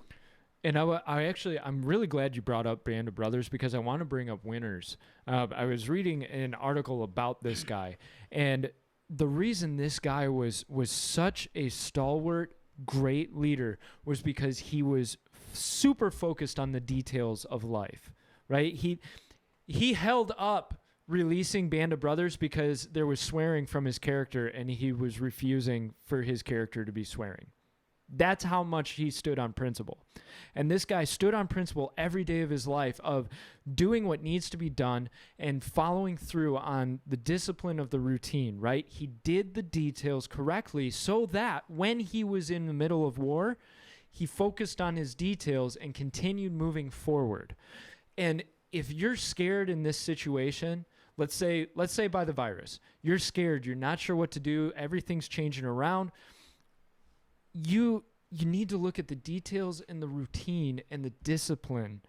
And I'm really glad you brought up Band of Brothers because I want to bring up Winters. I was reading an article about this guy, and the reason this guy was such a stalwart, great leader was because he was super focused on the details of life, right? He held up releasing Band of Brothers because there was swearing from his character and he was refusing for his character to be swearing. That's how much he stood on principle. And this guy stood on principle every day of his life of doing what needs to be done and following through on the discipline of the routine, right? He did the details correctly so that when he was in the middle of war, he focused on his details and continued moving forward. And if you're scared in this situation, let's say by the virus, you're scared, you're not sure what to do, everything's changing around, you need to look at the details and the routine and the discipline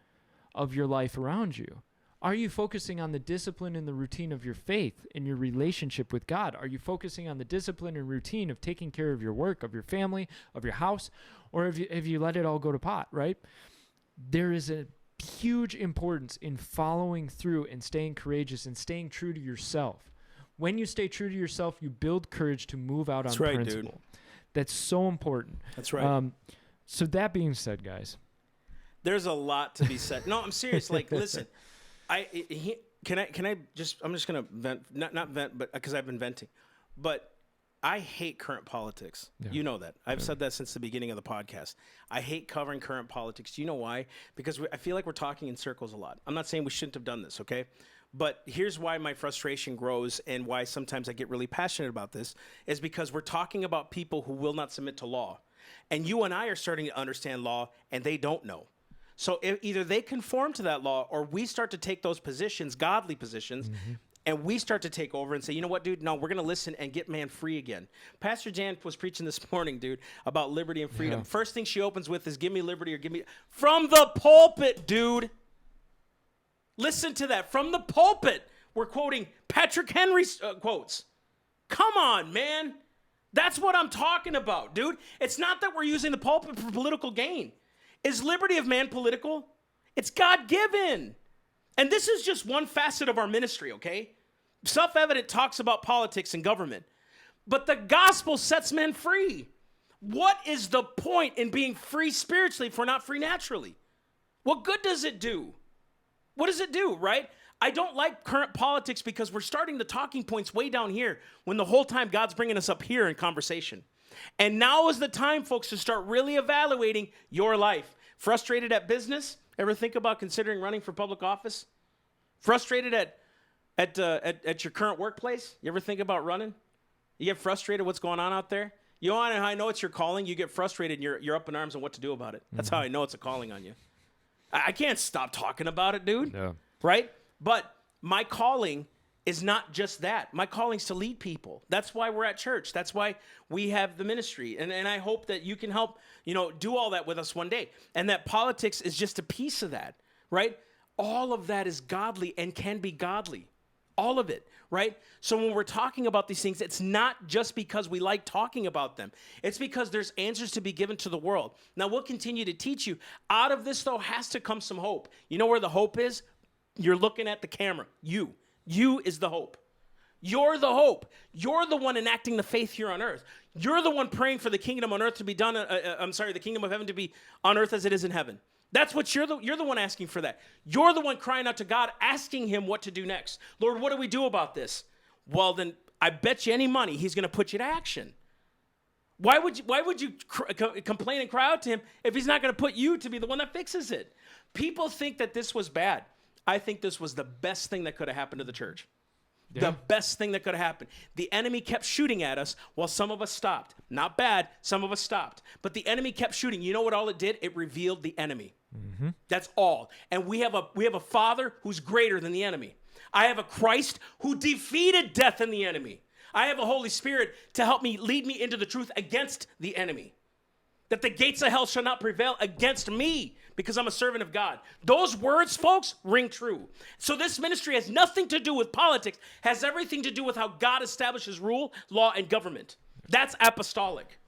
of your life around you. Are you focusing on the discipline and the routine of your faith and your relationship with God? Are you focusing on the discipline and routine of taking care of your work, of your family, of your house? Or have you let it all go to pot, right? There is a huge importance in following through and staying courageous and staying true to yourself. When you stay true to yourself, you build courage to move out on principle. Dude. That's so important. That's right. So that being said, guys, there's a lot to be said. No, I'm serious. Like, listen, I'm just gonna vent, not vent, but because I've been venting, but I hate current politics. Yeah. You know that. I've said that since the beginning of the podcast. I hate covering current politics. Do you know why? Because I feel like we're talking in circles a lot. I'm not saying we shouldn't have done this, okay? But here's why my frustration grows and why sometimes I get really passionate about this is because we're talking about people who will not submit to law. And you and I are starting to understand law and they don't know. So either they conform to that law or we start to take those positions, godly positions, and we start to take over and say, you know what, dude? No, we're going to listen and get man free again. Pastor Jan was preaching this morning, dude, about liberty and freedom. Yeah. First thing she opens with is give me liberty or give me... From the pulpit, dude. Listen to that. From the pulpit, we're quoting Patrick Henry's quotes. Come on, man. That's what I'm talking about, dude. It's not that we're using the pulpit for political gain. Is liberty of man political? It's God-given. And this is just one facet of our ministry, okay? Self-evident talks about politics and government. But the gospel sets men free. What is the point in being free spiritually if we're not free naturally? What good does it do? What does it do, right? I don't like current politics because we're starting the talking points way down here when the whole time God's bringing us up here in conversation. And now is the time, folks, to start really evaluating your life. Frustrated at business? Ever think about considering running for public office? Frustrated at your current workplace? You ever think about running? You get frustrated what's going on out there? You want to know how I know it's your calling? You get frustrated and you're up in arms on what to do about it. That's how I know it's a calling on you. I can't stop talking about it, dude. Yeah. Right? But my calling is not just that. My calling's to lead people. That's why we're at church. That's why we have the ministry. And I hope that you can help, do all that with us one day. And that politics is just a piece of that, right? All of that is godly and can be godly. All of it, right? So when we're talking about these things, it's not just because we like talking about them. It's because there's answers to be given to the world. Now, we'll continue to teach you. Out of this, though, has to come some hope. You know where the hope is? You're looking at the camera. You is the hope. You're the hope. You're the one enacting the faith here on earth. You're the one praying for the kingdom on earth to be done. The kingdom of heaven to be on earth as it is in heaven. That's what you're the one asking for that. You're the one crying out to God, asking him what to do next. Lord, what do we do about this? Well, then I bet you any money he's going to put you to action. Why would you complain and cry out to him if he's not going to put you to be the one that fixes it? People think that this was bad. I think this was the best thing that could have happened to the church. Yeah. The best thing that could have happened. The enemy kept shooting at us while some of us stopped. Not bad, some of us stopped. But the enemy kept shooting. You know what all it did? It revealed the enemy. Mm-hmm. That's all. And we have a Father who's greater than the enemy. I have a Christ who defeated death and the enemy. I have a Holy Spirit to help me, lead me into the truth against the enemy. That the gates of hell shall not prevail against me because I'm a servant of God. Those words, folks, ring true. So this ministry has nothing to do with politics, has everything to do with how God establishes rule, law, and government. That's apostolic.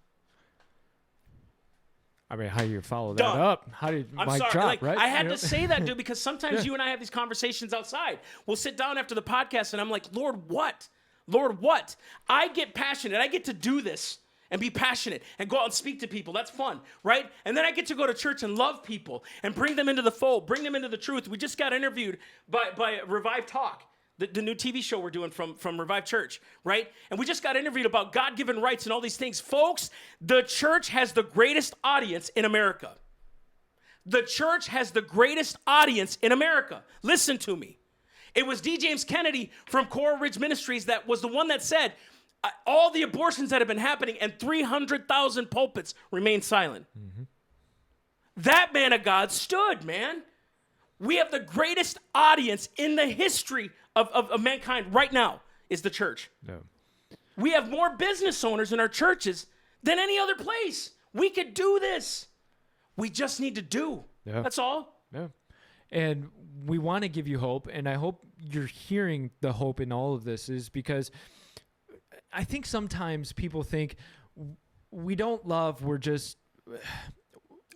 I mean, how do you follow that up? How did Mike drop, right? I had to say that, dude, because sometimes you and I have these conversations outside. We'll sit down after the podcast, and I'm like, Lord, what? Lord, what? I get passionate. I get to do this and be passionate and go out and speak to people. That's fun, right? And then I get to go to church and love people and bring them into the fold, bring them into the truth. We just got interviewed by Revive Talk, the new TV show we're doing from Revive Church, right? And we just got interviewed about God-given rights and all these things. Folks, the church has the greatest audience in America. The church has the greatest audience in America. Listen to me. It was D. James Kennedy from Coral Ridge Ministries that was the one that said, all the abortions that have been happening and 300,000 pulpits remain silent. Mm-hmm. That man of God stood, man. We have the greatest audience in the history of mankind right now is the church. No. We have more business owners in our churches than any other place. We could do this. We just need to do. Yeah. That's all. Yeah. And we want to give you hope, and I hope you're hearing the hope in all of this is because I think sometimes people think we don't love, we're just...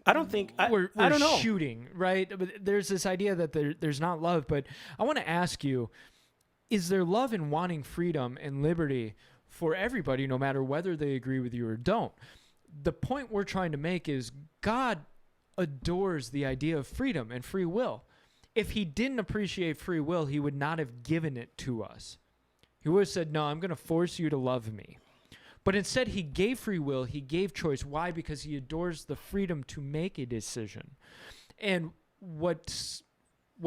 I don't think... We're I don't know. Shooting, right? But there's this idea that there's not love, but I want to ask you, is there love in wanting freedom and liberty for everybody, no matter whether they agree with you or don't? The point we're trying to make is God adores the idea of freedom and free will. If he didn't appreciate free will, he would not have given it to us. He would have said, no, I'm going to force you to love me. But instead, he gave free will. He gave choice. Why? Because he adores the freedom to make a decision. And what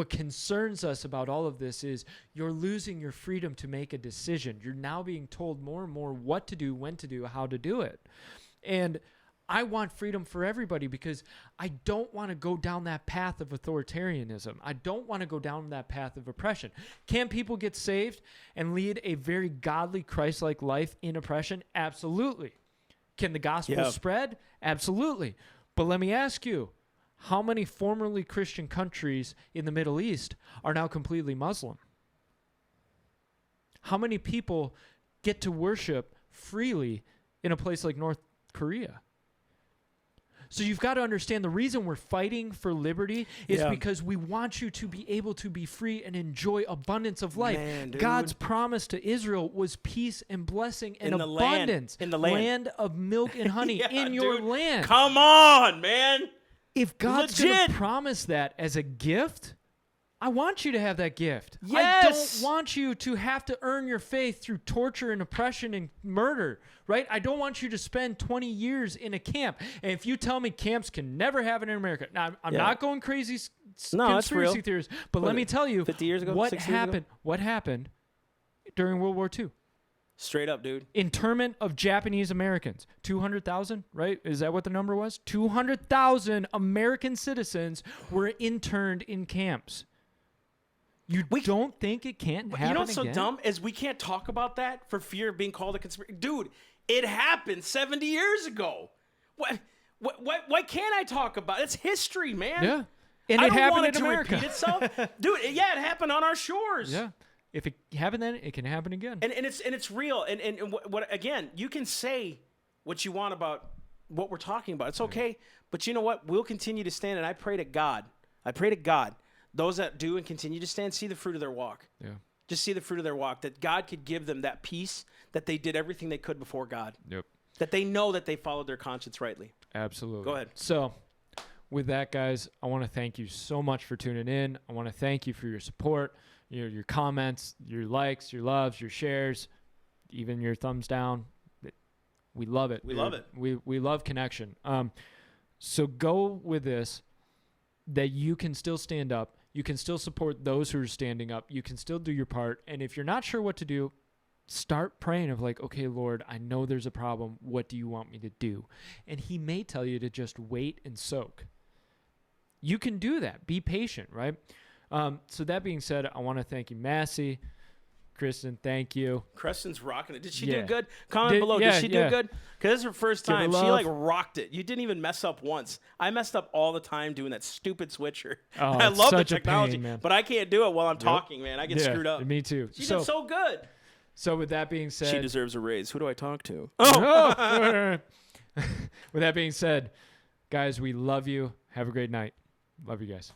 concerns us about all of this is you're losing your freedom to make a decision. You're now being told more and more what to do, when to do, how to do it. And I want freedom for everybody because I don't want to go down that path of authoritarianism. I don't want to go down that path of oppression. Can people get saved and lead a very godly, Christ-like life in oppression? Absolutely. Can the gospel spread? Absolutely. But let me ask you, how many formerly Christian countries in the Middle East are now completely Muslim? How many people get to worship freely in a place like North Korea? So you've got to understand the reason we're fighting for liberty is because we want you to be able to be free and enjoy abundance of life. Man, God's promise to Israel was peace and blessing and abundance. In the land of milk and honey in your land. Come on, man. If God's going to promise that as a gift, I want you to have that gift. Yes. I don't want you to have to earn your faith through torture and oppression and murder, right? I don't want you to spend 20 years in a camp. And if you tell me camps can never happen in America, now I'm not going crazy conspiracy theories, but let me tell you 50 years ago, what happened during World War II. Straight up, dude. Internment of Japanese Americans. 200,000, right? Is that what the number was? 200,000 American citizens were interned in camps. You don't think it can't happen You know what's so again? dumb is we can't talk about that for fear of being called a conspiracy. Dude, it happened 70 years ago. Why can't I talk about it? It's history, man. Yeah. And I it don't happened want in it to America. repeat itself. Dude, it happened on our shores. Yeah. If it happened then, it can happen again. And it's real. And what again, you can say what you want about what we're talking about. It's okay. But you know what? We'll continue to stand, and I pray to God. Those that do and continue to stand, see the fruit of their walk. Yeah. Just see the fruit of their walk, that God could give them that peace, that they did everything they could before God. Yep. That they know that they followed their conscience rightly. Absolutely. Go ahead. So, with that, guys, I want to thank you so much for tuning in. I want to thank you for your support, your comments, your likes, your loves, your shares, even your thumbs down. We love it. We love it. We love connection. So go with this, that you can still stand up. You can still support those who are standing up. You can still do your part. And if you're not sure what to do, start praying of like, okay, Lord, I know there's a problem. What do you want me to do? And he may tell you to just wait and soak. You can do that. Be patient, right? So that being said, I want to thank you, Massey. Kristen, thank you. Creston's rocking it. Did she Yeah. do good? Comment below. Did she do good? Because this is her first Give her time. She love. like rocked it. You didn't even mess up once. I messed up all the time doing that stupid switcher. Oh, I it's love the such a technology, pain, man. but I can't do it while I'm talking, man. I get screwed up. Me too. She did so good. So with that being She said, deserves a raise. Who do I talk to? Oh! With that being said, guys, we love you. Have a great night. Love you guys.